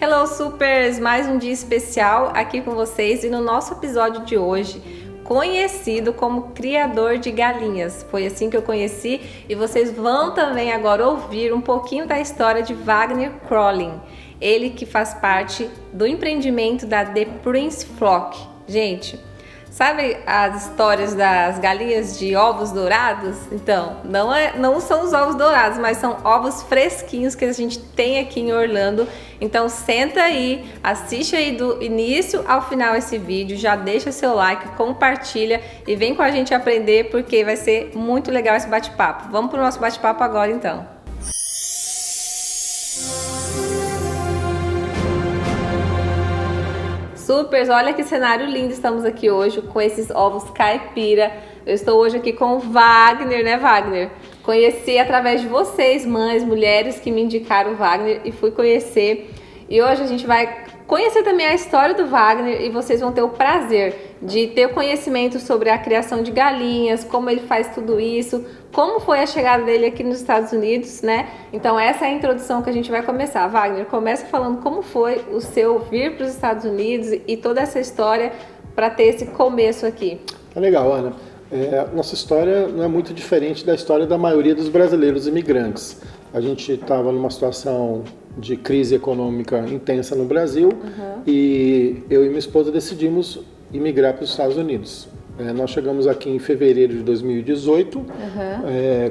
Hello Supers! Mais um dia especial aqui com vocês e no nosso episódio de hoje, conhecido como criador de galinhas. Foi assim que eu conheci e vocês vão também agora ouvir um pouquinho da história de Wagner Crolin. Ele que faz parte do empreendimento da The Prince Flock. Gente, sabe as histórias das galinhas de ovos dourados? Então, não são os ovos dourados, mas são ovos fresquinhos que a gente tem aqui em Orlando. Então, senta aí, assiste aí do início ao final esse vídeo, já deixa seu like, compartilha e vem com a gente aprender porque vai ser muito legal esse bate-papo. Vamos para o nosso bate-papo agora, então. Supers, olha que cenário lindo, estamos aqui hoje com esses ovos caipira. Eu estou hoje aqui com o Wagner, né, Wagner? Conheci através de vocês, mães, mulheres que me indicaram o Wagner e fui conhecer. E hoje a gente vai conhecer também a história do Wagner e vocês vão ter o prazer de ter o conhecimento sobre a criação de galinhas, como ele faz tudo isso, como foi a chegada dele aqui nos Estados Unidos, né? Então essa é a introdução que a gente vai começar. Wagner, começa falando como foi o seu vir para os Estados Unidos e toda essa história para ter esse começo aqui. Tá legal, Ana. Nossa história não é muito diferente da história da maioria dos brasileiros imigrantes. A gente estava numa situação de crise econômica intensa no Brasil e eu e minha esposa decidimos imigrar para os Estados Unidos. Nós chegamos aqui em fevereiro de 2018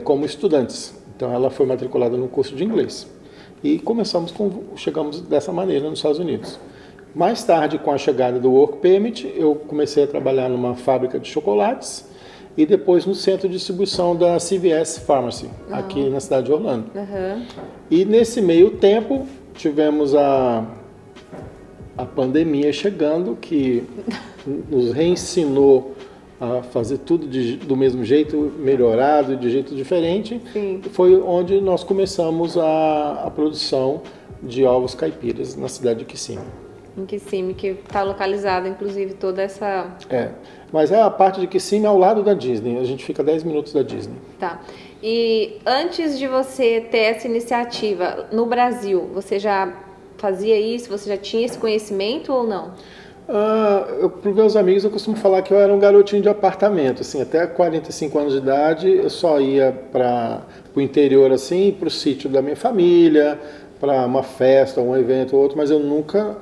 como estudantes. Então ela foi matriculada no curso de inglês e chegamos dessa maneira nos Estados Unidos. Mais tarde, com a chegada do Work Permit, eu comecei a trabalhar numa fábrica de chocolates e depois no centro de distribuição da CVS Pharmacy, aqui na cidade de Orlando. E nesse meio tempo, tivemos a pandemia chegando, que nos reensinou a fazer tudo do mesmo jeito, melhorado, de jeito diferente. Sim. Foi onde nós começamos a produção de ovos caipiras na cidade de Kissimmee. Em Kissimmee, que está localizada, inclusive, toda essa... Mas a parte de Kissimmee ao lado da Disney. A gente fica 10 minutos da Disney. Tá. E antes de você ter essa iniciativa no Brasil, você já fazia isso? Você já tinha esse conhecimento ou não? Para os meus amigos, eu costumo falar que eu era um garotinho de apartamento. Assim, até 45 anos de idade, eu só ia para o interior, assim, para o sítio da minha família, para uma festa, um evento ou outro, mas eu nunca...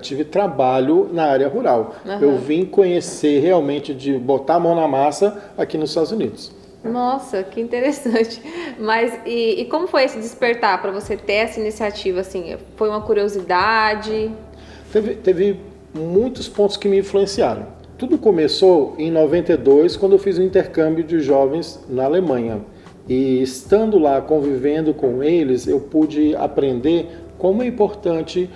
tive trabalho na área rural. Eu vim conhecer realmente, de botar a mão na massa aqui nos Estados Unidos. Nossa, que interessante. Mas e como foi esse despertar para você ter essa iniciativa? Assim, foi uma curiosidade? Teve muitos pontos que me influenciaram. Tudo começou em 92, quando eu fiz um intercâmbio de jovens na Alemanha. E estando lá, convivendo com eles, eu pude aprender como é importante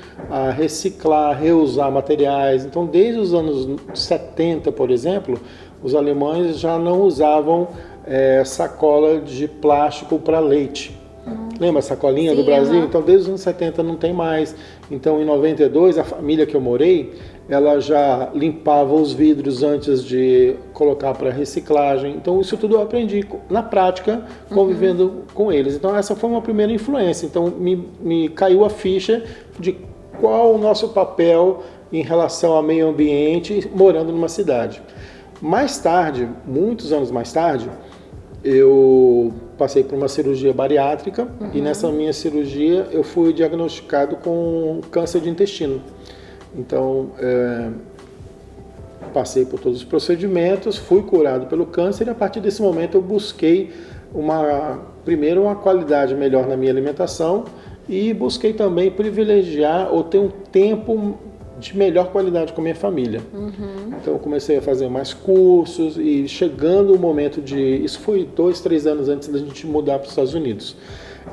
reciclar, reusar materiais. Então, desde os anos 70, por exemplo, os alemães já não usavam sacola de plástico para leite. Lembra a sacolinha do Brasil? Então, desde os anos 70 não tem mais. Então, em 92, a família que eu morei, ela já limpava os vidros antes de colocar para reciclagem. Então, isso tudo eu aprendi na prática, convivendo com eles. Então, essa foi uma primeira influência. Então, me caiu a ficha de qual o nosso papel em relação ao meio ambiente morando numa cidade. Mais tarde, muitos anos mais tarde, eu passei por uma cirurgia bariátrica e nessa minha cirurgia eu fui diagnosticado com câncer de intestino. Então, passei por todos os procedimentos, fui curado pelo câncer e a partir desse momento eu busquei primeiro uma qualidade melhor na minha alimentação e busquei também privilegiar ou ter um tempo de melhor qualidade com a minha família. Então eu comecei a fazer mais cursos e chegando o momento isso foi 2, 3 anos antes da gente mudar para os Estados Unidos.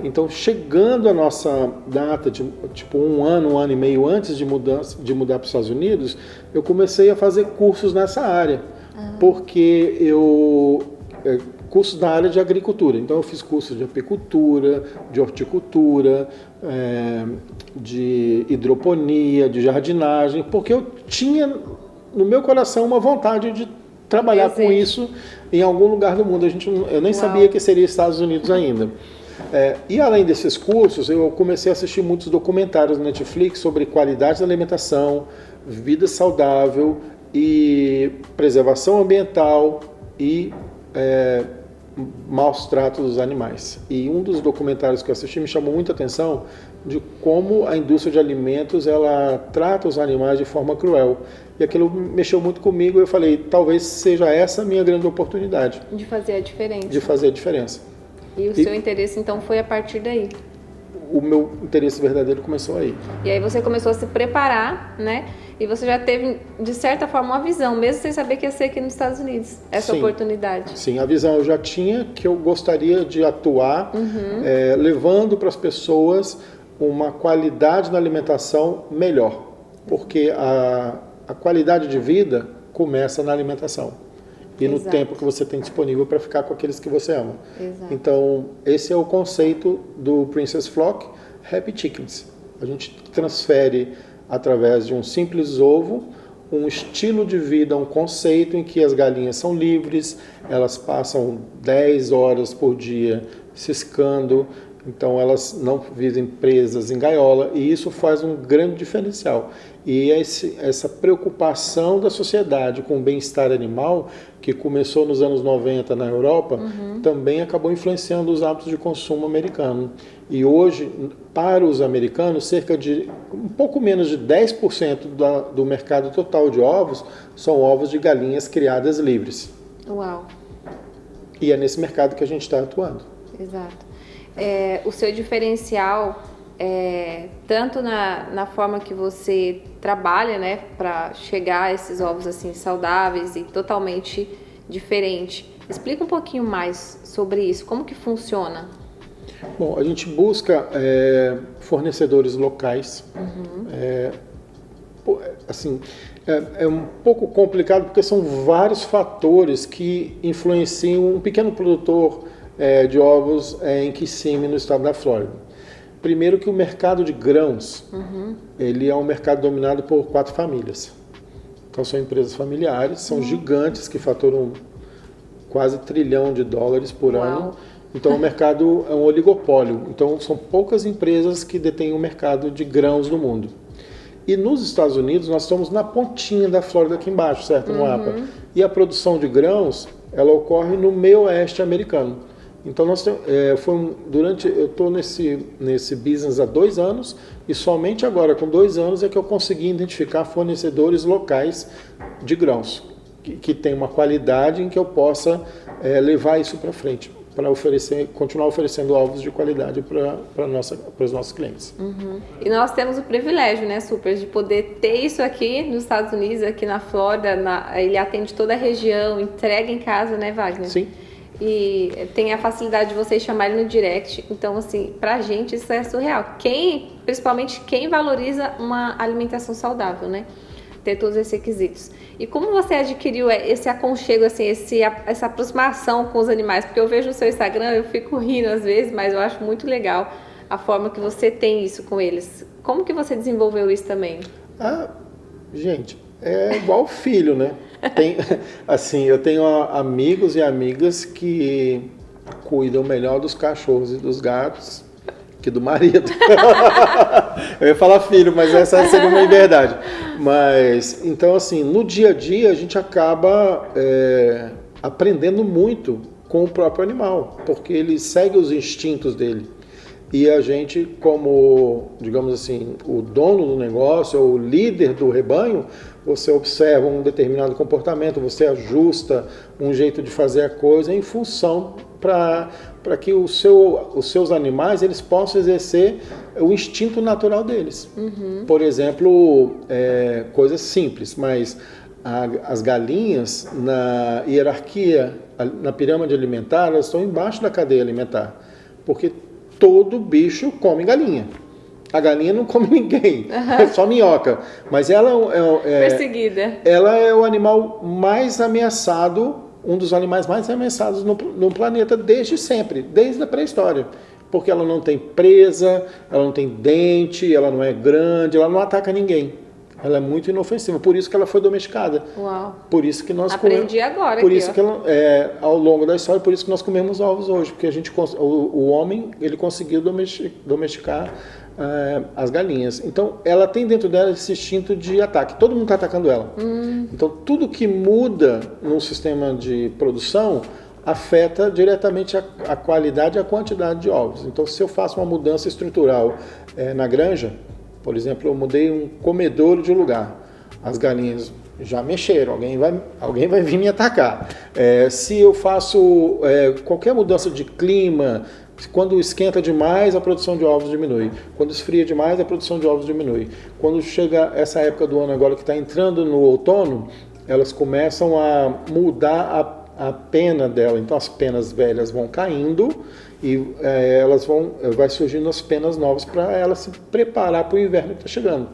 Então chegando a nossa data de tipo um ano e meio antes de mudar para os Estados Unidos, eu comecei a fazer cursos nessa área, porque cursos na área de agricultura. Então eu fiz cursos de apicultura, de horticultura, de hidroponia, de jardinagem, porque eu tinha no meu coração uma vontade de trabalhar com isso em algum lugar do mundo. Eu nem sabia que seria Estados Unidos ainda. E além desses cursos, eu comecei a assistir muitos documentários no Netflix sobre qualidade da alimentação, vida saudável e preservação ambiental e maus tratos dos animais. E um dos documentários que eu assisti me chamou muita atenção de como a indústria de alimentos ela trata os animais de forma cruel. E aquilo mexeu muito comigo e eu falei, talvez seja essa a minha grande oportunidade. De fazer a diferença. De fazer a diferença. E o seu interesse, então, foi a partir daí? O meu interesse verdadeiro começou aí. E aí você começou a se preparar, né? E você já teve, de certa forma, uma visão, mesmo sem saber que ia ser aqui nos Estados Unidos, essa oportunidade. Sim, a visão eu já tinha, que eu gostaria de atuar, levando para as pessoas uma qualidade na alimentação melhor. Porque a qualidade de vida começa na alimentação. E no tempo que você tem disponível para ficar com aqueles que você ama. Exato. Então, esse é o conceito do Princess Flock Happy Chickens. A gente transfere, através de um simples ovo, um estilo de vida, um conceito em que as galinhas são livres, elas passam 10 horas por dia ciscando, então elas não vivem presas em gaiola, e isso faz um grande diferencial. E essa preocupação da sociedade com o bem-estar animal, que começou nos anos 90 na Europa, também acabou influenciando os hábitos de consumo americano. E hoje, para os americanos, cerca de um pouco menos de 10% do mercado total de ovos são ovos de galinhas criadas livres. Uau! E é nesse mercado que a gente está atuando. Exato. O seu diferencial, tanto na forma que você trabalha, né, para chegar a esses ovos assim saudáveis e totalmente diferente. Explica um pouquinho mais sobre isso, como que funciona? Bom, a gente busca fornecedores locais. É um pouco complicado porque são vários fatores que influenciam um pequeno produtor de ovos em Kissimmee, no estado da Flórida. Primeiro que o mercado de grãos, ele é um mercado dominado por 4 famílias. Então são empresas familiares, são gigantes que faturam quase $1 trilhão por ano. Então o mercado é um oligopólio. Então são poucas empresas que detêm o mercado de grãos no mundo. E nos Estados Unidos nós estamos na pontinha da Flórida aqui embaixo, certo? No mapa. E a produção de grãos, ela ocorre no meio oeste americano. Então nós eu estou nesse business há 2 anos e somente agora com 2 anos é que eu consegui identificar fornecedores locais de grãos que tem uma qualidade em que eu possa levar isso para frente, para continuar oferecendo ovos de qualidade para os nossos clientes. E nós temos o privilégio, né, Super, de poder ter isso aqui nos Estados Unidos, aqui na Flórida, ele atende toda a região, entrega em casa, né, Wagner? Sim. E tem a facilidade de vocês chamarem no direct. Então, assim, pra gente isso é surreal. Principalmente quem valoriza uma alimentação saudável, né? Ter todos esses requisitos. E como você adquiriu esse aconchego, assim, essa aproximação com os animais? Porque eu vejo no seu Instagram, eu fico rindo às vezes, mas eu acho muito legal a forma que você tem isso com eles. Como que você desenvolveu isso também? Gente, é igual filho, né? Eu tenho amigos e amigas que cuidam melhor dos cachorros e dos gatos que do marido. Eu ia falar filho, mas essa seria uma verdade. Mas, então, assim, no dia a dia a gente acaba aprendendo muito com o próprio animal, porque ele segue os instintos dele. E a gente, como, digamos assim, o dono do negócio, ou o líder do rebanho, você observa um determinado comportamento, você ajusta um jeito de fazer a coisa em função para que os seus animais eles possam exercer o instinto natural deles. Por exemplo, coisas simples, mas as galinhas, na hierarquia, na pirâmide alimentar, elas estão embaixo da cadeia alimentar, porque todo bicho come galinha. A galinha não come ninguém, é só minhoca. Mas ela perseguida. Ela é o animal mais ameaçado, um dos animais mais ameaçados no planeta desde sempre, desde a pré-história. Porque ela não tem presa, ela não tem dente, ela não é grande, ela não ataca ninguém. Ela é muito inofensiva, por isso que ela foi domesticada. Uau. Por isso que nós Aprendi agora por aqui, isso ó. que ela, ao longo da história, por isso que nós comemos ovos hoje, porque o homem ele conseguiu domesticar as galinhas. Então, ela tem dentro dela esse instinto de ataque. Todo mundo está atacando ela. Então, tudo que muda no sistema de produção afeta diretamente a qualidade e a quantidade de ovos. Então, se eu faço uma mudança estrutural na granja, por exemplo, eu mudei um comedouro de lugar, as galinhas já mexeram, alguém vai vir me atacar. Se eu faço qualquer mudança de clima, quando esquenta demais, a produção de ovos diminui. Quando esfria demais, a produção de ovos diminui. Quando chega essa época do ano agora que está entrando no outono, elas começam a mudar a pena dela. Então as penas velhas vão caindo e vai surgindo as penas novas para ela se preparar para o inverno que está chegando.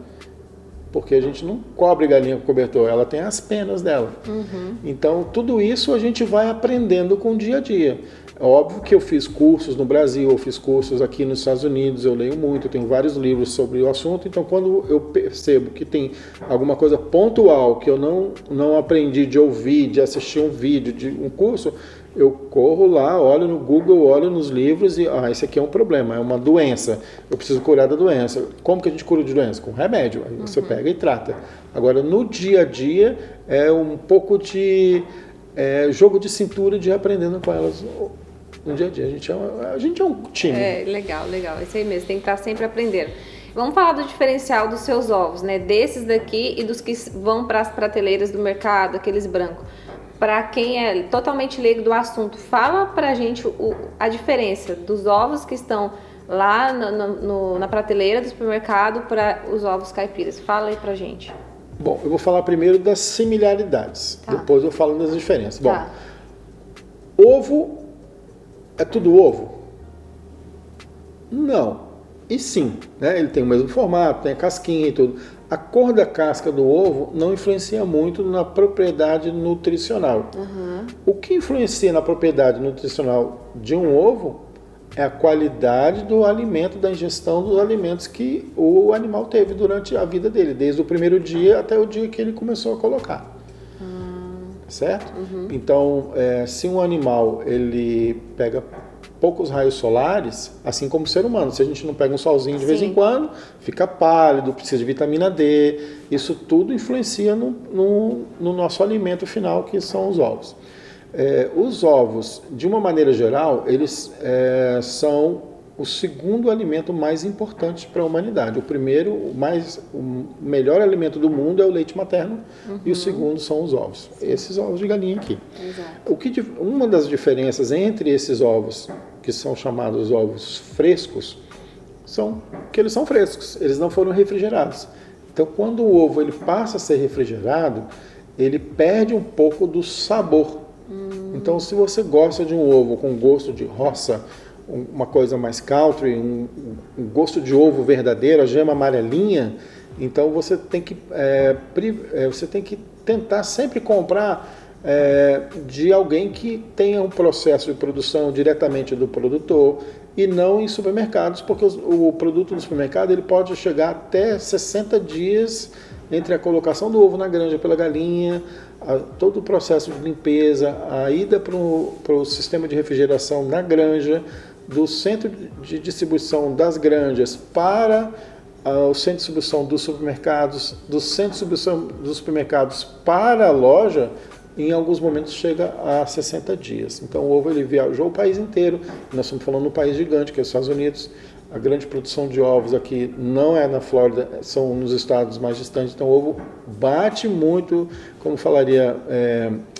Porque a gente não cobre galinha com cobertor, ela tem as penas dela. Então tudo isso a gente vai aprendendo com o dia a dia. É óbvio que eu fiz cursos no Brasil, eu fiz cursos aqui nos Estados Unidos, eu leio muito, eu tenho vários livros sobre o assunto, então quando eu percebo que tem alguma coisa pontual que eu não aprendi de ouvir, de assistir um vídeo, de um curso, eu corro lá, olho no Google, olho nos livros e esse aqui é um problema, é uma doença, eu preciso curar da doença. Como que a gente cura de doença? Com remédio, aí você pega e trata. Agora, no dia a dia, é um pouco de jogo de cintura de ir aprendendo com elas no dia a dia. A gente é um time. Legal, isso aí mesmo, tem que estar sempre aprendendo. Vamos falar do diferencial dos seus ovos, né? Desses daqui e dos que vão para as prateleiras do mercado, aqueles brancos. Para quem é totalmente leigo do assunto, fala pra gente a diferença dos ovos que estão lá na prateleira do supermercado para os ovos caipiras. Fala aí pra gente. Bom, eu vou falar primeiro das similaridades, depois eu falo das diferenças. Bom, ovo é tudo ovo? Não. E sim, né? Ele tem o mesmo formato, tem a casquinha e tudo. A cor da casca do ovo não influencia muito na propriedade nutricional. O que influencia na propriedade nutricional de um ovo é a qualidade do alimento, da ingestão dos alimentos que o animal teve durante a vida dele, desde o primeiro dia até o dia que ele começou a colocar. Certo? Então, se um animal ele pega poucos raios solares, assim como o ser humano, se a gente não pega um solzinho de vez em quando, fica pálido, precisa de vitamina D, isso tudo influencia no nosso alimento final, que são os ovos. Os ovos, de uma maneira geral, eles são o segundo alimento mais importante para a humanidade. O primeiro, o melhor alimento do mundo é o leite materno e o segundo são os ovos. Esses ovos de galinha aqui. Uma das diferenças entre esses ovos, que são chamados ovos frescos, são que eles são frescos, eles não foram refrigerados. Então, quando o ovo ele passa a ser refrigerado, ele perde um pouco do sabor. Então, se você gosta de um ovo com gosto de roça, uma coisa mais country, um gosto de ovo verdadeiro, a gema amarelinha, então você tem que tentar sempre comprar de alguém que tenha um processo de produção diretamente do produtor e não em supermercados, porque o produto do supermercado ele pode chegar até 60 dias entre a colocação do ovo na granja pela galinha, todo o processo de limpeza, a ida para o sistema de refrigeração na granja, do centro de distribuição das granjas para o centro de distribuição dos supermercados, do centro de distribuição dos supermercados para a loja, em alguns momentos chega a 60 dias. Então o ovo ele viajou o país inteiro, nós estamos falando de um país gigante, que é os Estados Unidos. A grande produção de ovos aqui não é na Flórida, são nos estados mais distantes, então o ovo bate muito, como falaria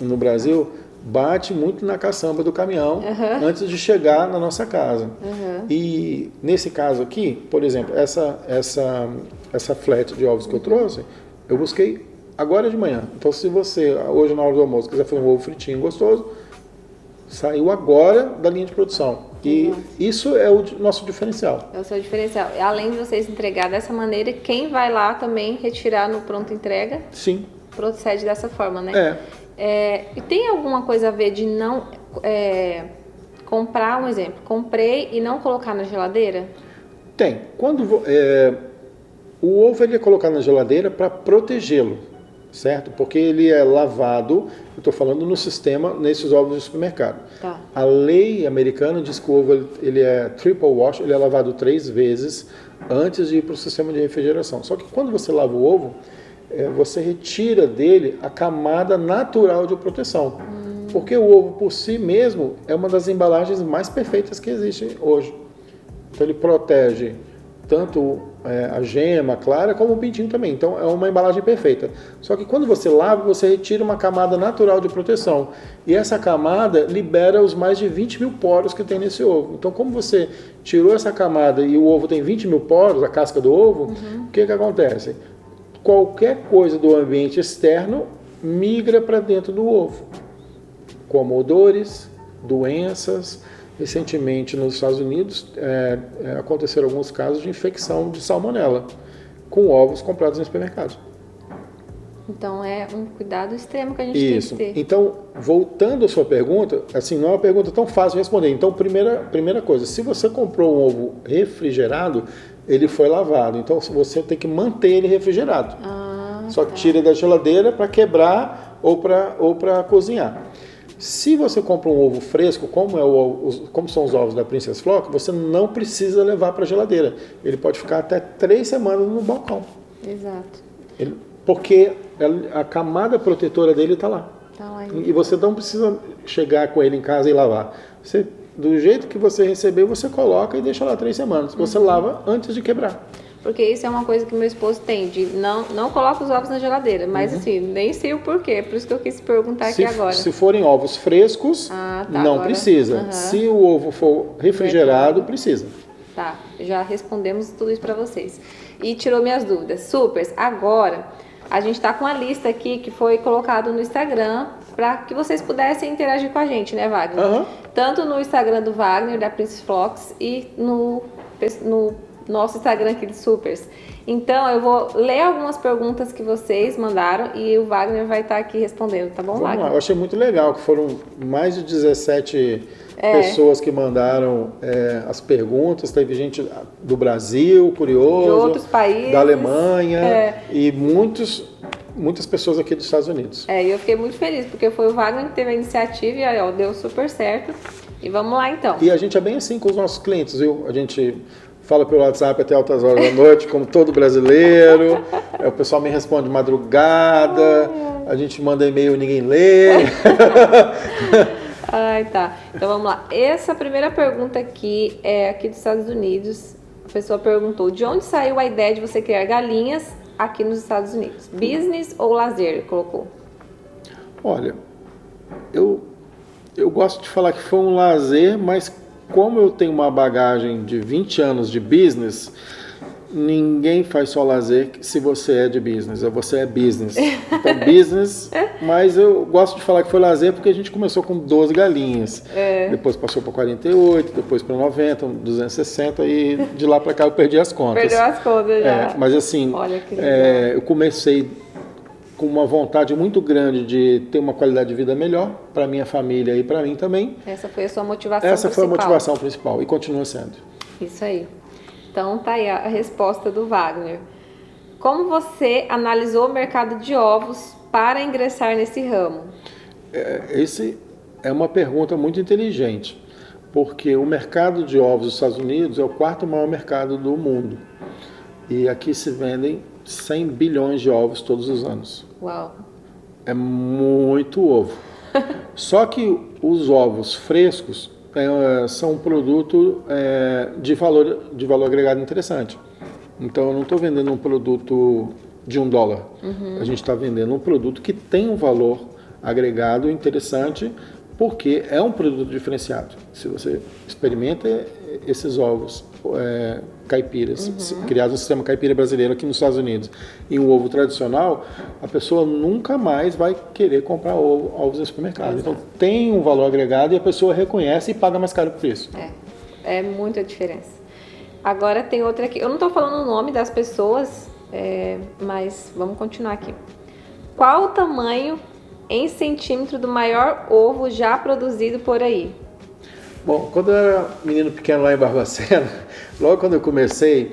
no Brasil, bate muito na caçamba do caminhão antes de chegar na nossa casa. E nesse caso aqui, por exemplo, essa flat de ovos que eu trouxe, eu busquei agora de manhã. Então se você, hoje na hora do almoço, quiser fazer um ovo fritinho gostoso, saiu agora da linha de produção. E isso é o nosso diferencial. É o seu diferencial. Além de vocês entregar dessa maneira, quem vai lá também retirar no pronto entrega? Sim. Procede dessa forma, né? E tem alguma coisa a ver de não comprar, um exemplo, comprei e não colocar na geladeira? Tem. O ovo ele é colocado na geladeira para protegê-lo, certo? Porque ele é lavado, eu estou falando no sistema, nesses ovos de supermercado. Tá. A lei americana diz que o ovo ele é triple wash, ele é lavado 3 vezes antes de ir para o sistema de refrigeração. Só que quando você lava o ovo, você retira dele a camada natural de proteção. Porque o ovo por si mesmo é uma das embalagens mais perfeitas que existe hoje. Então ele protege tanto a gema clara como o pintinho também. Então é uma embalagem perfeita. Só que quando você lava, você retira uma camada natural de proteção. E essa camada libera os mais de 20 mil poros que tem nesse ovo. Então como você tirou essa camada e o ovo tem 20 mil poros, a casca do ovo, o que acontece? Qualquer coisa do ambiente externo migra para dentro do ovo. Como odores, doenças. Recentemente, nos Estados Unidos, aconteceram alguns casos de infecção de salmonela com ovos comprados em supermercados. Então, é um cuidado extremo que a gente tem que ter. Então, voltando à sua pergunta, assim, não é uma pergunta tão fácil de responder. Então, primeira coisa, se você comprou um ovo refrigerado, ele foi lavado. Então, você tem que manter ele refrigerado. Só tira da geladeira para quebrar ou para cozinhar. Se você compra um ovo fresco, como são os ovos da Princess Flock, você não precisa levar para a geladeira. Ele pode ficar até 3 semanas no balcão. Exato. Porque a camada protetora dele está lá. Tá lá e você não precisa chegar com ele em casa e lavar. Do jeito que você recebeu, você coloca e deixa lá 3 semanas. Você lava antes de quebrar. Porque isso é uma coisa que meu esposo tem, de não coloca os ovos na geladeira, mas assim, nem sei o porquê, por isso que eu quis perguntar aqui agora. Se forem ovos frescos, não agora, precisa. Se o ovo for refrigerado, precisa. Tá, já respondemos tudo isso para vocês. E tirou minhas dúvidas. Supers, agora a gente tá com a lista aqui que foi colocado no Instagram para que vocês pudessem interagir com a gente, né, Wagner? Tanto no Instagram do Wagner, da Princess Flocks, e no nosso Instagram aqui de Supers. Então, eu vou ler algumas perguntas que vocês mandaram e o Wagner vai estar aqui respondendo, tá bom, Vamos Wagner? lá. Eu achei muito legal que foram mais de 17 pessoas que mandaram as perguntas. Teve gente do Brasil, curioso, de outros países, da Alemanha e muitas pessoas aqui dos Estados Unidos. E eu fiquei muito feliz, porque foi o Wagner que teve a iniciativa e aí, deu super certo. E vamos lá, então. E a gente é bem assim com os nossos clientes, viu? A gente fala pelo WhatsApp até altas horas da noite, como todo brasileiro. O pessoal me responde de madrugada, a gente manda e-mail e ninguém lê. Ai, tá. Então vamos lá. Essa primeira pergunta aqui é aqui dos Estados Unidos. A pessoa perguntou: de onde saiu a ideia de você criar galinhas aqui nos Estados Unidos? Business ou lazer? Ele colocou. Olha, eu gosto de falar que foi um lazer, mas como eu tenho uma bagagem de 20 anos de business, ninguém faz só lazer se você é de business, ou você é business. Então, business, mas eu gosto de falar que foi lazer porque a gente começou com 12 galinhas. Depois passou para 48, depois para 90, 260 e de lá para cá eu perdi as contas. Perdeu as contas já. Mas assim, olha que eu comecei com uma vontade muito grande de ter uma qualidade de vida melhor para minha família e para mim também. Essa foi a sua motivação principal. Essa foi a motivação principal e continua sendo. Isso aí. Então tá aí a resposta do Wagner. Como você analisou o mercado de ovos para ingressar nesse ramo? Esse é uma pergunta muito inteligente, porque o mercado de ovos dos Estados Unidos é o 4º maior mercado do mundo. E aqui se vendem 100 bilhões de ovos todos os anos. Uau! É muito ovo. Só que os ovos frescos são um produto de valor agregado interessante. Então eu não estou vendendo um produto de $1. A gente está vendendo um produto que tem um valor agregado interessante, porque é um produto diferenciado. Se você experimenta esses ovos caipiras, criados no sistema caipira brasileiro aqui nos Estados Unidos, e um ovo tradicional, a pessoa nunca mais vai querer comprar ovos no supermercado. Então tem um valor agregado e a pessoa reconhece e paga mais caro por isso. É muita diferença. Agora tem outra aqui. Eu não estou falando o nome das pessoas, mas vamos continuar aqui. Qual o tamanho em centímetro do maior ovo já produzido por aí? Bom, quando eu era menino pequeno lá em Barbacena, logo quando eu comecei,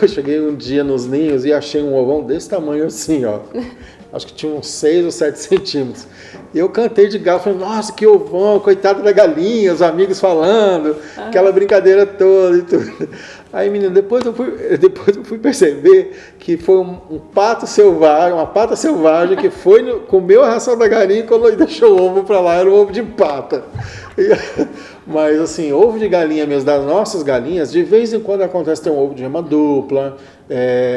Eu cheguei um dia nos ninhos e achei um ovão desse tamanho assim, ó. Acho que tinha uns 6 ou 7 centímetros. E eu cantei de galo, falei, nossa, que ovão, coitado da galinha, os amigos falando, aquela brincadeira toda e tudo. Aí, menino, depois eu fui perceber que foi um pato selvagem, uma pata selvagem que comeu a ração da galinha e deixou o ovo para lá, era um ovo de pata. Mas assim, ovo de galinha mesmo, das nossas galinhas, de vez em quando acontece ter um ovo de gema dupla.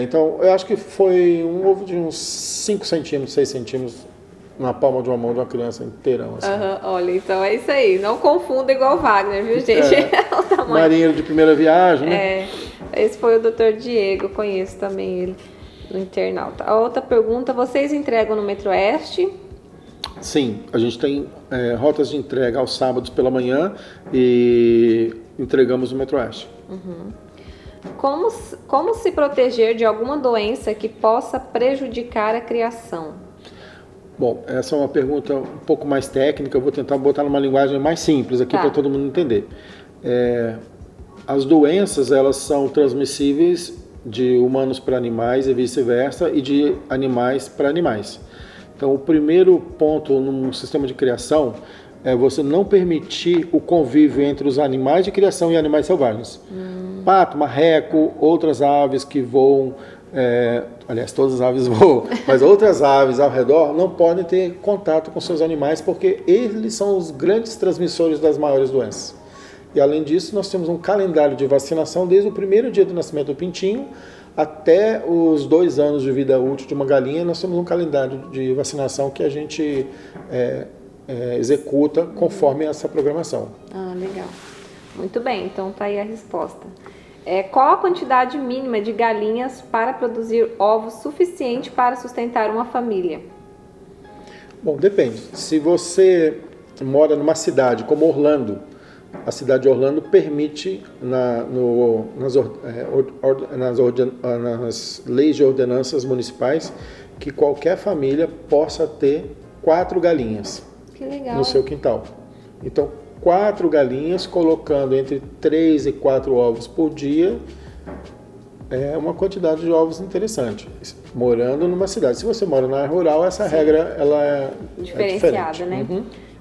Então, eu acho que foi um ovo de uns 5 centímetros, 6 centímetros na palma de uma mão de uma criança inteirão. Assim. Olha, então é isso aí. Não confunda igual o Wagner, viu, gente? O tamanho. Marinheiro de primeira viagem, né? Esse foi o Dr. Diego, eu conheço também ele no internauta. A outra pergunta, vocês entregam no Metroeste? Sim, a gente tem rotas de entrega aos sábados pela manhã e entregamos no Metroeste. Como se proteger de alguma doença que possa prejudicar a criação? Bom, essa é uma pergunta um pouco mais técnica, eu vou tentar botar numa linguagem mais simples aqui para todo mundo entender. As doenças, elas são transmissíveis de humanos para animais e vice-versa, e de animais para animais. Então, o primeiro ponto num sistema de criação é você não permitir o convívio entre os animais de criação e animais selvagens. Pato, marreco, outras aves que voam, aliás, todas as aves voam, mas outras aves ao redor não podem ter contato com seus animais porque eles são os grandes transmissores das maiores doenças. E além disso, nós temos um calendário de vacinação desde o primeiro dia do nascimento do pintinho até os 2 anos de vida útil de uma galinha. Nós temos um calendário de vacinação que a gente executa conforme essa programação. Legal. Muito bem, então tá aí a resposta. Qual a quantidade mínima de galinhas para produzir ovos suficiente para sustentar uma família? Bom, depende. Se você mora numa cidade como Orlando, a cidade de Orlando permite, nas leis de ordenanças municipais, que qualquer família possa ter 4 galinhas no seu quintal. Então, 4 galinhas, colocando entre 3 e 4 ovos por dia, é uma quantidade de ovos interessante, morando numa cidade. Se você mora na área rural, essa regra ela é diferenciada, né?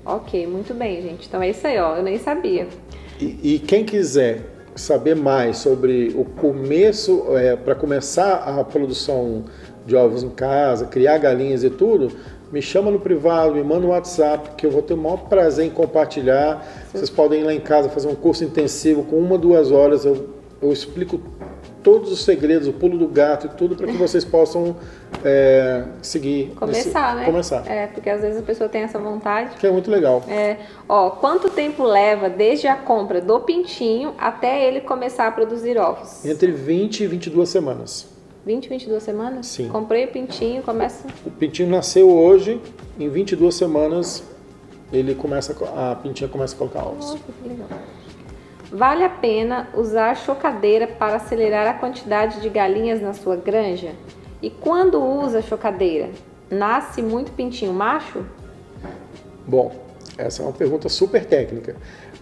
Ok, muito bem, gente. Então é isso aí, ó. Eu nem sabia. E quem quiser saber mais sobre o começo, para começar a produção de ovos em casa, criar galinhas e tudo, me chama no privado, me manda um WhatsApp, que eu vou ter o maior prazer em compartilhar. Vocês podem ir lá em casa fazer um curso intensivo com 1 ou 2 horas. Eu explico todos os segredos, o pulo do gato e tudo, para que vocês possam seguir. Começar. Porque às vezes a pessoa tem essa vontade. Que é muito legal. Quanto tempo leva desde a compra do pintinho até ele começar a produzir ovos? Entre 20 e 22 semanas. 20, 22 semanas? Sim. Comprei o pintinho, começa... O pintinho nasceu hoje, em 22 semanas a pintinha começa a colocar ovos. Nossa, que legal. Vale a pena usar chocadeira para acelerar a quantidade de galinhas na sua granja? E quando usa chocadeira, nasce muito pintinho macho? Bom, essa é uma pergunta super técnica.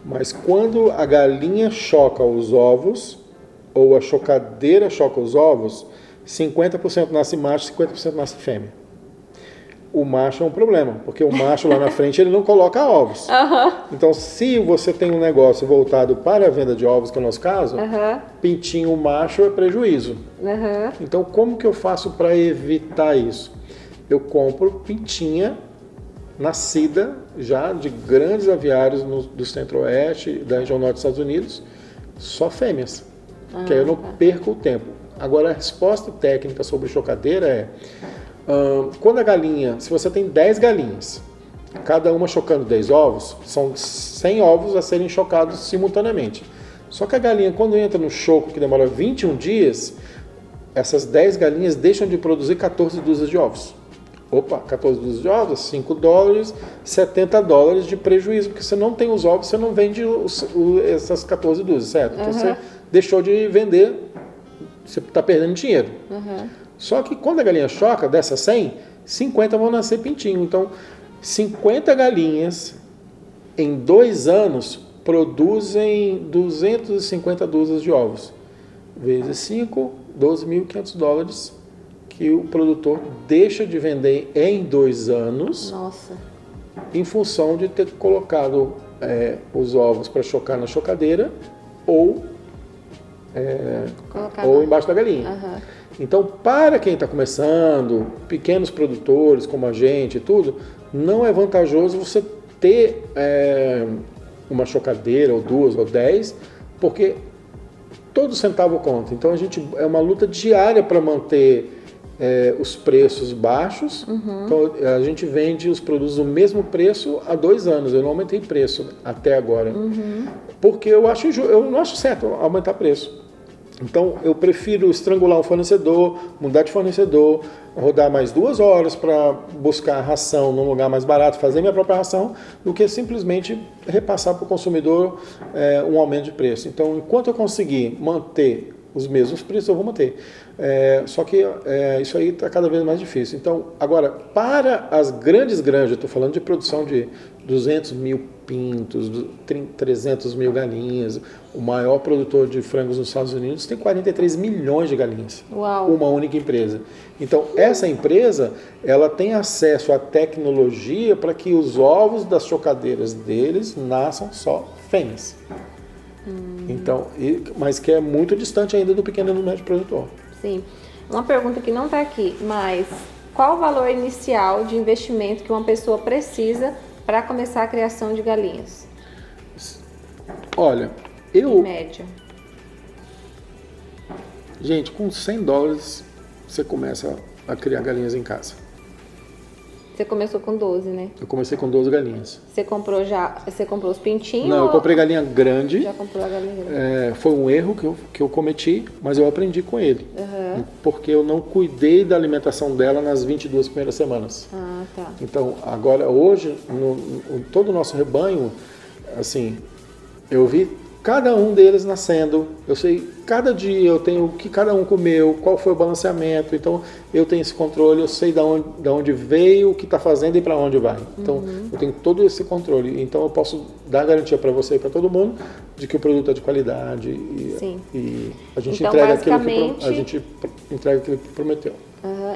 Mas quando a galinha choca os ovos, ou a chocadeira choca os ovos, 50% nasce macho, 50% nasce fêmea. O macho é um problema, porque o macho lá na frente ele não coloca ovos. Então, se você tem um negócio voltado para a venda de ovos, que é o nosso caso, pintinho macho é prejuízo. Então, como que eu faço para evitar isso? Eu compro pintinha nascida já de grandes aviários do centro-oeste, da região norte dos Estados Unidos, só fêmeas, que aí eu não perco o tempo. Agora, a resposta técnica sobre chocadeira é... quando a galinha, se você tem 10 galinhas, cada uma chocando 10 ovos, são 100 ovos a serem chocados simultaneamente. Só que a galinha, quando entra no choco, que demora 21 dias, essas 10 galinhas deixam de produzir 14 dúzias de ovos. 14 dúzias de ovos, $5, $70 de prejuízo, porque você não tem os ovos, você não vende essas 14 dúzias, certo? Então você deixou de vender, você está perdendo dinheiro. Só que quando a galinha choca, dessas 100, 50 vão nascer pintinho. Então, 50 galinhas em 2 anos produzem 250 dúzias de ovos. Vezes 5, $12.500 que o produtor deixa de vender em 2 anos. Nossa. Em função de ter colocado os ovos para chocar na chocadeira ou embaixo da galinha. Uhum. Então, para quem está começando, pequenos produtores como a gente e tudo, não é vantajoso você ter uma chocadeira, ou 2, ou 10, porque todo centavo conta. Então, é uma luta diária para manter os preços baixos. Uhum. Então, a gente vende os produtos no mesmo preço há 2 anos. Eu não aumentei preço até agora. Uhum. Porque eu não acho certo aumentar preço. Então, eu prefiro estrangular o fornecedor, mudar de fornecedor, rodar mais 2 horas para buscar ração num lugar mais barato, fazer minha própria ração, do que simplesmente repassar para o consumidor um aumento de preço. Então, enquanto eu conseguir manter os mesmos preços, eu vou manter. Só que isso aí está cada vez mais difícil. Então, agora, para as grandes granjas, eu estou falando de produção de 200 mil pintos, 300 mil galinhas. O maior produtor de frangos nos Estados Unidos tem 43 milhões de galinhas. Uau. Uma única empresa. Então, essa empresa, ela tem acesso à tecnologia para que os ovos das chocadeiras deles nasçam só fêmeas. Então, mas que é muito distante ainda do pequeno e médio produtor. Sim. Uma pergunta que não está aqui, mas qual o valor inicial de investimento que uma pessoa precisa para começar a criação de galinhas? Olha, Em média. Gente, com $100 você começa a criar galinhas em casa. Você começou com 12, né? Eu comecei com 12 galinhas. Você comprou os pintinhos? Não, eu comprei galinha grande. Já comprou a galinha grande? Foi um erro que eu cometi, mas eu aprendi com ele. Uhum. Porque eu não cuidei da alimentação dela nas 22 primeiras semanas. Ah, tá. Então, agora, hoje, todo o nosso rebanho, assim, eu vi cada um deles nascendo, eu sei, cada dia eu tenho o que cada um comeu, qual foi o balanceamento, então eu tenho esse controle, eu sei de onde veio, o que está fazendo e para onde vai. Então, eu tenho todo esse controle, então eu posso dar garantia para você e para todo mundo de que o produto é de qualidade e a gente então, entrega aquilo que prometeu.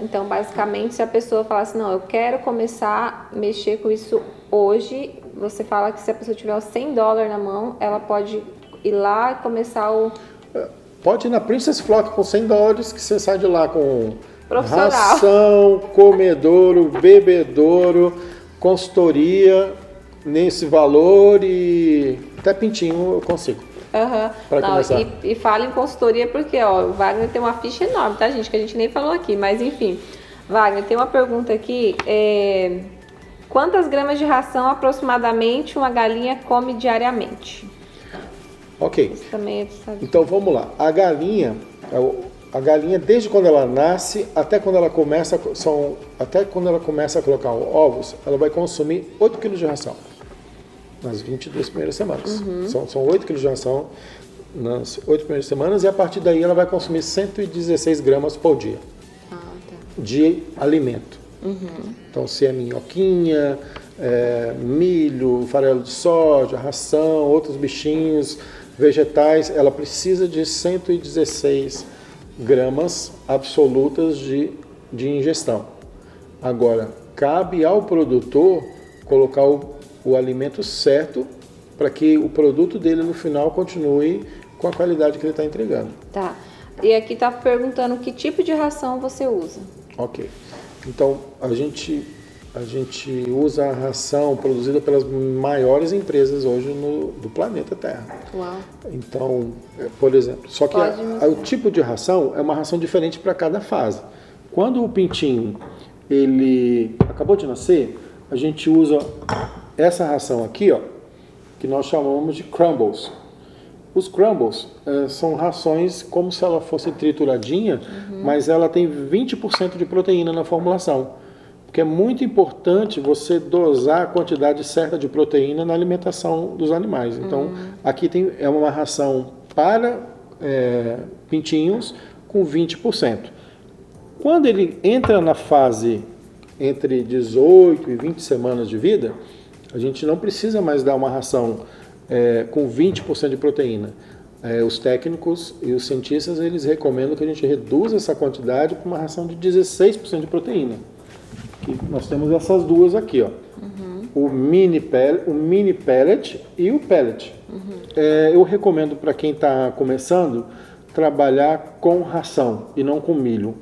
Então, basicamente, se a pessoa falar assim, não, eu quero começar a mexer com isso hoje, você fala que se a pessoa tiver os $100 na mão, ela pode ir lá e começar o... Pode ir na Princess Flock com $100, que você sai de lá com profissional, ração, comedouro, bebedouro, consultoria nesse valor e até pintinho eu consigo. Para começar. E fala em consultoria porque o Wagner tem uma ficha enorme, tá, gente? Que a gente nem falou aqui, mas enfim. Wagner, tem uma pergunta aqui. Quantas gramas de ração aproximadamente uma galinha come diariamente? Ok. Isso também então vamos lá. A galinha, desde quando ela nasce até quando ela começa a colocar ovos, ela vai consumir 8 kg de ração nas 22 primeiras semanas. São 8 kg de ração nas 8 primeiras semanas e a partir daí ela vai consumir 116 gramas por dia de alimento. Então, se é minhoquinha, milho, farelo de soja, ração, outros bichinhos, vegetais, ela precisa de 116 gramas absolutas de ingestão. Agora, cabe ao produtor colocar o alimento certo para que o produto dele no final continue com a qualidade que ele está entregando. Tá. E aqui está perguntando que tipo de ração você usa. Ok. Então, a gente usa a ração produzida pelas maiores empresas hoje do planeta Terra. Uau. Então, por exemplo, só que o tipo de ração é uma ração diferente para cada fase. Quando o pintinho ele acabou de nascer, a gente usa essa ração aqui, que nós chamamos de crumbles. Os crumbles são rações como se ela fosse trituradinha, mas ela tem 20% de proteína na formulação. Porque é muito importante você dosar a quantidade certa de proteína na alimentação dos animais. Então, aqui é uma ração para pintinhos com 20%. Quando ele entra na fase entre 18 e 20 semanas de vida, a gente não precisa mais dar uma ração com 20% de proteína. os técnicos e os cientistas, eles recomendam que a gente reduza essa quantidade para uma ração de 16% de proteína. Que nós temos essas duas aqui, ó. O mini pellet e o pellet. Eu recomendo para quem está começando trabalhar com ração e não com milho.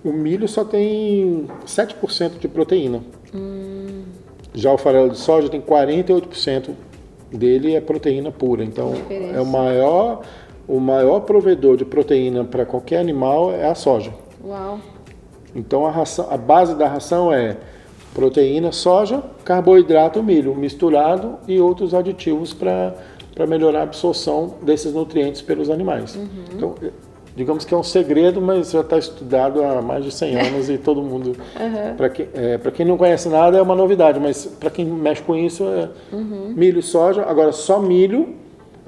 O milho só tem 7% de proteína. Já o farelo de soja tem 48% dele é proteína pura. Então, o maior provedor de proteína para qualquer animal é a soja. Uau! Então, a base da ração é proteína, soja, carboidrato, milho, misturado e outros aditivos para melhorar a absorção desses nutrientes pelos animais. Então, digamos que é um segredo, mas já está estudado há mais de 100 anos e todo mundo... Para quem não conhece nada é uma novidade, mas para quem mexe com isso é milho e soja. Agora, só milho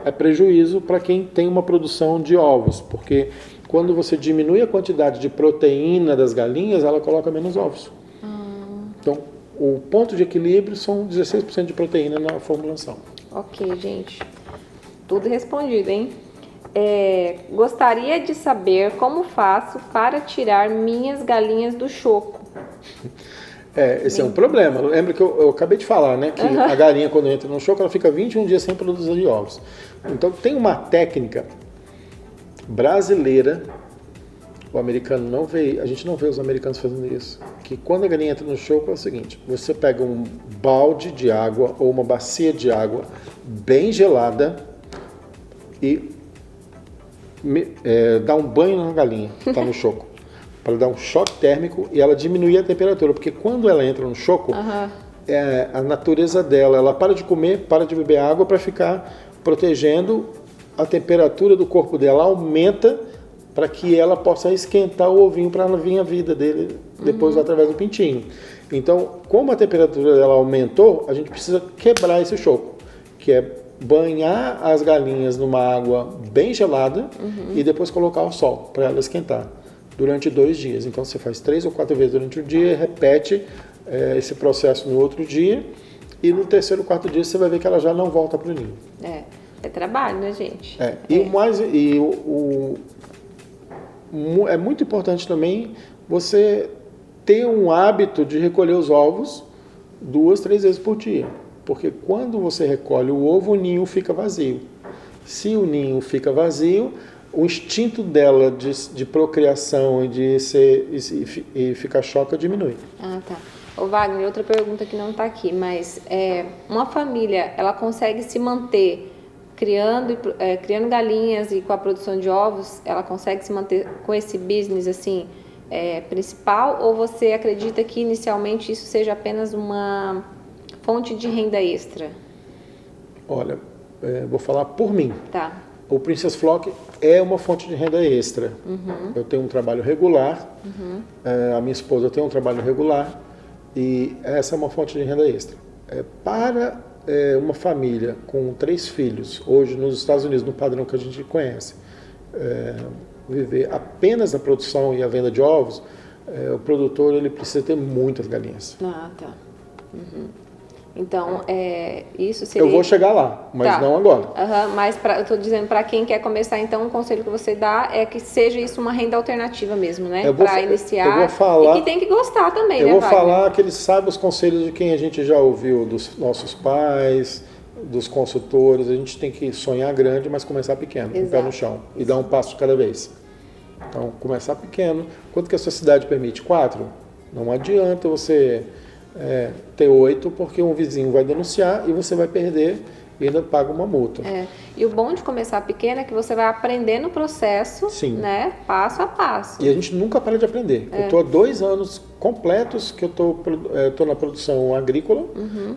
é prejuízo para quem tem uma produção de ovos, porque quando você diminui a quantidade de proteína das galinhas, ela coloca menos ovos. Então, o ponto de equilíbrio são 16% de proteína na formulação. Ok, gente. Tudo respondido, hein? Gostaria de saber como faço para tirar minhas galinhas do choco. Esse é um problema. Lembra que eu acabei de falar, né? Que a galinha, quando entra no choco, ela fica 21 dias sem produzir ovos. Então, tem uma técnica brasileira. O americano não vê, a gente não vê os americanos fazendo isso. Que quando a galinha entra no choco é o seguinte: você pega um balde de água ou uma bacia de água bem gelada e dá um banho na galinha que está no choco, para dar um choque térmico e ela diminuir a temperatura, porque quando ela entra no choco, a natureza dela, ela para de comer, para de beber água para ficar protegendo a temperatura do corpo dela, aumenta para que ela possa esquentar o ovinho para vir a vida dele depois através do pintinho. Então, como a temperatura dela aumentou, a gente precisa quebrar esse choco, que é banhar as galinhas numa água bem gelada e depois colocar ao sol para ela esquentar durante 2 dias. Então, você faz 3 ou 4 vezes durante o dia, repete esse processo no outro dia e no 3º ou 4º dia você vai ver que ela já não volta para o ninho. É trabalho, né, gente? É muito importante também você ter um hábito de recolher os ovos 2, 3 vezes por dia. Porque quando você recolhe o ovo, o ninho fica vazio. Se o ninho fica vazio, o instinto dela de procriação e ficar choca diminui. Ah, tá. Ô Wagner, outra pergunta que não está aqui, mas uma família, ela consegue se manter criando galinhas e com a produção de ovos, ela consegue se manter com esse business assim principal, ou você acredita que inicialmente isso seja apenas uma fonte de renda extra? Olha, vou falar por mim. Tá. O Princess Flock é uma fonte de renda extra. Eu tenho um trabalho regular, a minha esposa tem um trabalho regular e essa é uma fonte de renda extra. Para uma família com 3 filhos, hoje nos Estados Unidos, no padrão que a gente conhece, viver apenas da produção e a venda de ovos, o produtor ele precisa ter muitas galinhas. Ah, tá. Então, isso seria... Eu vou chegar lá, mas não agora. Mas eu estou dizendo, para quem quer começar, então, o conselho que você dá é que seja isso uma renda alternativa mesmo, né? Para iniciar. Eu vou falar, e que tem que gostar também, né, Wagner? Eu vou falar que eles sabem os conselhos de quem a gente já ouviu, dos nossos pais, dos consultores. A gente tem que sonhar grande, mas começar pequeno, com o pé no chão. E dar um passo de cada vez. Então, começar pequeno. Quanto que a sua cidade permite? 4? Não adianta você... ter 8, porque um vizinho vai denunciar e você vai perder e ainda paga uma multa. E o bom de começar pequeno é que você vai aprender no processo, né, passo a passo. E a gente nunca para de aprender. Eu estou há 2 anos completos que eu estou na produção agrícola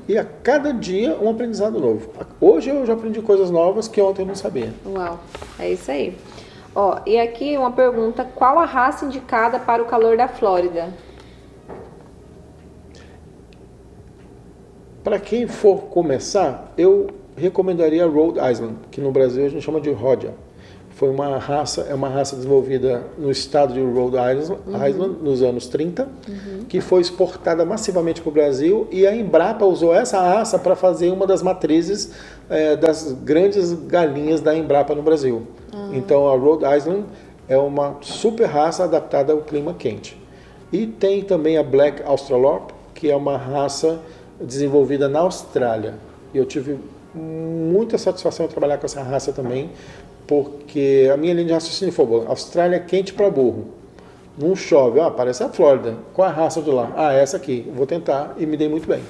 e a cada dia um aprendizado novo. Hoje eu já aprendi coisas novas que ontem eu não sabia. Uau, é isso aí. E aqui uma pergunta: qual a raça indicada para o calor da Flórida? Para quem for começar, eu recomendaria Rhode Island, que no Brasil a gente chama de Rhodia. Foi uma raça, é uma raça desenvolvida no estado de Rhode Island nos anos 30, que foi exportada massivamente para o Brasil, e a Embrapa usou essa raça para fazer uma das matrizes das grandes galinhas da Embrapa no Brasil. Então a Rhode Island é uma super raça adaptada ao clima quente. E tem também a Black Australorp, que é uma raça desenvolvida na Austrália. E eu tive muita satisfação em trabalhar com essa raça também, porque a minha linha de raciocínio foi: Austrália é quente para burro, não chove, parece a Flórida, qual é a raça de lá? Essa aqui, vou tentar, e me dei muito bem.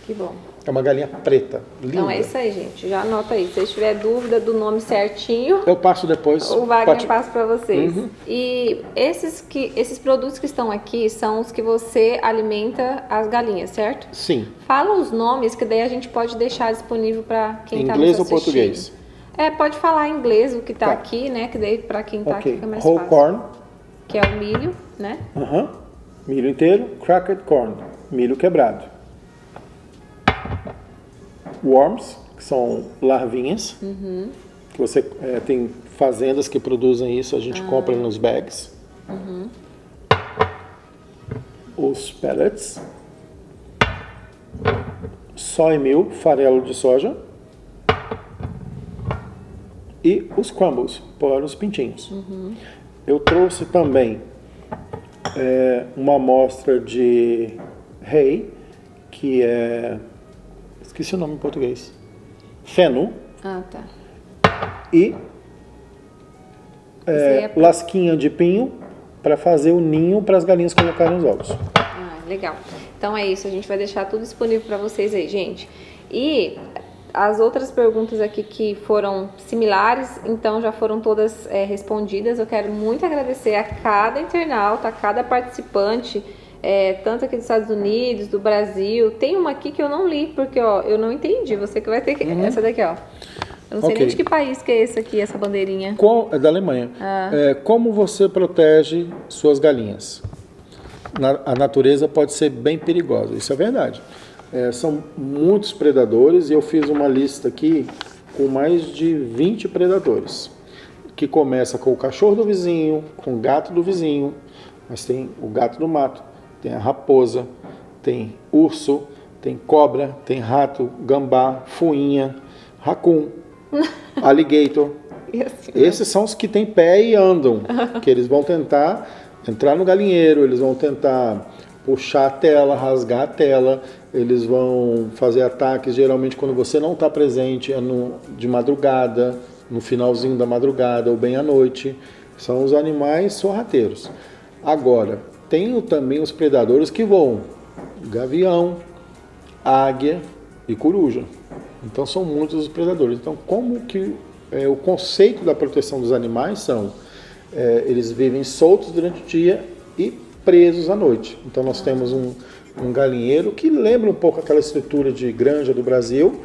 Que bom. É uma galinha preta, linda. Então é isso aí, gente, já anota aí. Se vocês tiverem dúvida do nome certinho, eu passo depois. O Wagner passa para vocês. E esses produtos que estão aqui são os que você alimenta as galinhas, certo? Sim. Fala os nomes, que daí a gente pode deixar disponível para quem está nos assistindo. Inglês ou português? Pode falar em inglês o que está aqui, né? Que daí para quem está aqui fica mais Whole fácil. corn. Que é o milho, né? Milho inteiro. Cracked corn, milho quebrado. Worms, que são larvinhas. Que você tem fazendas que produzem isso, a gente compra nos bags. Os pellets. Soy meal, farelo de soja. E os crumbles, para os pintinhos. Eu trouxe também uma amostra de hay, que é... esqueci o nome em português. Feno. Tá. E lasquinha de pinho para fazer o ninho para as galinhas colocarem os ovos. Legal. Então é isso, a gente vai deixar tudo disponível para vocês aí, gente. E as outras perguntas aqui que foram similares, então já foram todas respondidas. Eu quero muito agradecer a cada internauta, a cada participante, tanto aqui dos Estados Unidos, do Brasil. Tem uma aqui que eu não li, porque eu não entendi. Você que vai ter que... Essa daqui, ó. Eu não sei nem de que país que é esse aqui, essa bandeirinha. É da Alemanha. Como você protege suas galinhas? A natureza pode ser bem perigosa, isso é verdade. São muitos predadores e eu fiz uma lista aqui com mais de 20 predadores. Que começa com o cachorro do vizinho, com o gato do vizinho, mas tem o gato do mato, tem a raposa, tem urso, tem cobra, tem rato, gambá, fuinha, raccoon, alligator. Esses são os que têm pé e andam, que eles vão tentar entrar no galinheiro, eles vão tentar puxar a tela, rasgar a tela, eles vão fazer ataques, geralmente quando você não está presente, de madrugada, no finalzinho da madrugada ou bem à noite. São os animais sorrateiros. Agora, tem também os predadores que voam: gavião, águia e coruja. Então são muitos os predadores. Então, como que o conceito da proteção dos animais são... eles vivem soltos durante o dia e presos à noite. Então nós temos um galinheiro que lembra um pouco aquela estrutura de granja do Brasil,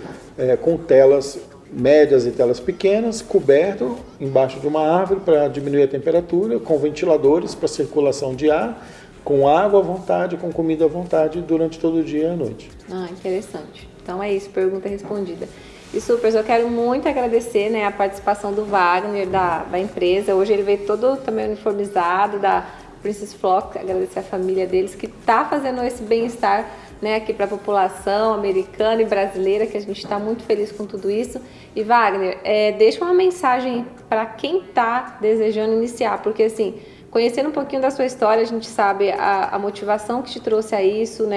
com telas médias e telas pequenas, coberto embaixo de uma árvore para diminuir a temperatura, com ventiladores para circulação de ar, com água à vontade, com comida à vontade durante todo o dia e a noite. Interessante. Então é isso, pergunta respondida. E Supers, eu quero muito agradecer, a participação do Wagner, da empresa. Hoje ele veio todo também uniformizado, da Princess Flock, agradecer a família deles, que está fazendo esse bem-estar aqui para a população americana e brasileira, que a gente está muito feliz com tudo isso. E Wagner, deixa uma mensagem para quem está desejando iniciar, porque assim, conhecendo um pouquinho da sua história, a gente sabe a motivação que te trouxe a isso,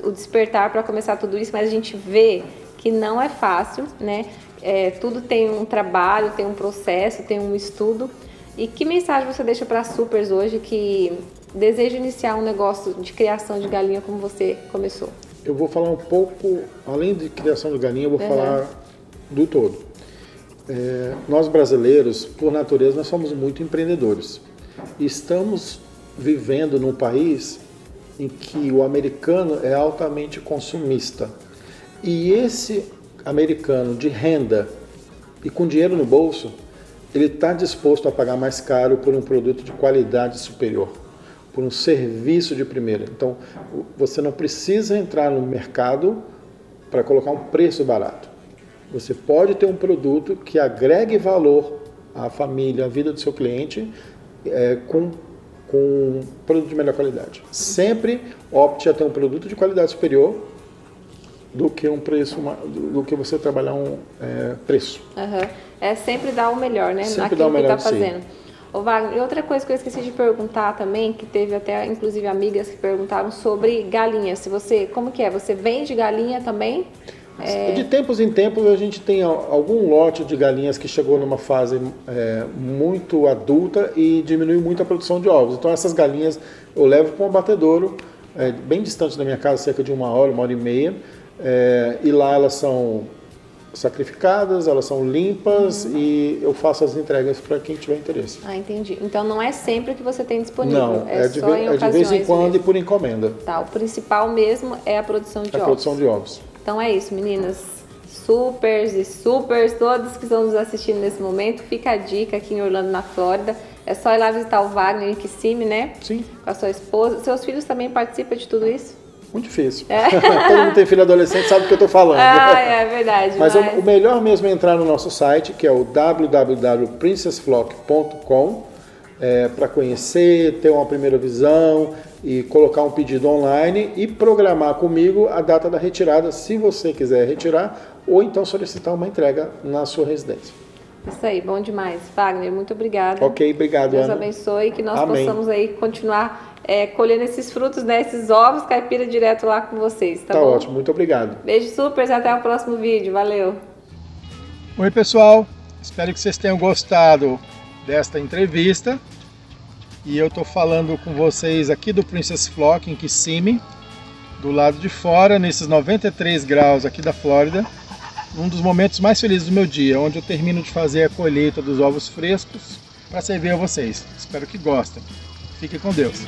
o despertar para começar tudo isso, mas a gente vê que não é fácil, tudo tem um trabalho, tem um processo, tem um estudo. E que mensagem você deixa para as Supers hoje que deseja iniciar um negócio de criação de galinha como você começou? Eu vou falar um pouco, além de criação de galinha, eu vou falar do todo. Nós brasileiros, por natureza, nós somos muito empreendedores. E estamos vivendo num país em que o americano é altamente consumista. E esse americano de renda e com dinheiro no bolso, ele está disposto a pagar mais caro por um produto de qualidade superior, por um serviço de primeira. Então, você não precisa entrar no mercado para colocar um preço barato. Você pode ter um produto que agregue valor a família, a vida do seu cliente com produto de melhor qualidade. Sempre opte a ter um produto de qualidade superior do que um preço, do que você trabalhar preço. Uhum. É sempre dar o melhor, né? Sempre dar o melhor que está fazendo. Ô Wagner, e outra coisa que eu esqueci de perguntar também, que teve até inclusive amigas que perguntaram sobre galinha. Como que é? Você vende galinha também? De tempos em tempos a gente tem algum lote de galinhas que chegou numa fase muito adulta e diminuiu muito a produção de ovos. Então essas galinhas eu levo para um abatedouro bem distante da minha casa, cerca de 1 hora, 1 hora e meia, e lá elas são sacrificadas, elas são limpas e eu faço as entregas para quem tiver interesse. Ah, entendi. Então não é sempre que você tem disponível, não, só em ocasiões de vez em quando mesmo. E por encomenda. Tá, o principal mesmo é a produção de ovos. A produção de ovos. Então é isso, meninas. Supers e supers, todos que estão nos assistindo nesse momento, fica a dica aqui em Orlando, na Flórida. É só ir lá visitar o Wagner em Kissimmee, né? Sim. Com a sua esposa. Seus filhos também participam de tudo isso? Muito difícil. Todo mundo tem filho adolescente, sabe do que eu estou falando. É verdade. Mas o melhor mesmo é entrar no nosso site, que é o www.princessflock.com, para conhecer, ter uma primeira visão e colocar um pedido online e programar comigo a data da retirada, se você quiser retirar, ou então solicitar uma entrega na sua residência. Isso aí, bom demais. Wagner, muito obrigada. Ok, obrigado, Deus Ana. abençoe, que nós Amém. possamos aí continuar colhendo esses frutos, né, esses ovos caipira direto lá com vocês, tá bom? Ótimo, muito obrigado. Beijo supers, até o próximo vídeo, valeu. Oi pessoal, espero que vocês tenham gostado desta entrevista. E eu estou falando com vocês aqui do Princess Flock em Kissimmee, do lado de fora, nesses 93 graus aqui da Flórida. Um dos momentos mais felizes do meu dia, onde eu termino de fazer a colheita dos ovos frescos para servir a vocês. Espero que gostem. Fiquem com Deus.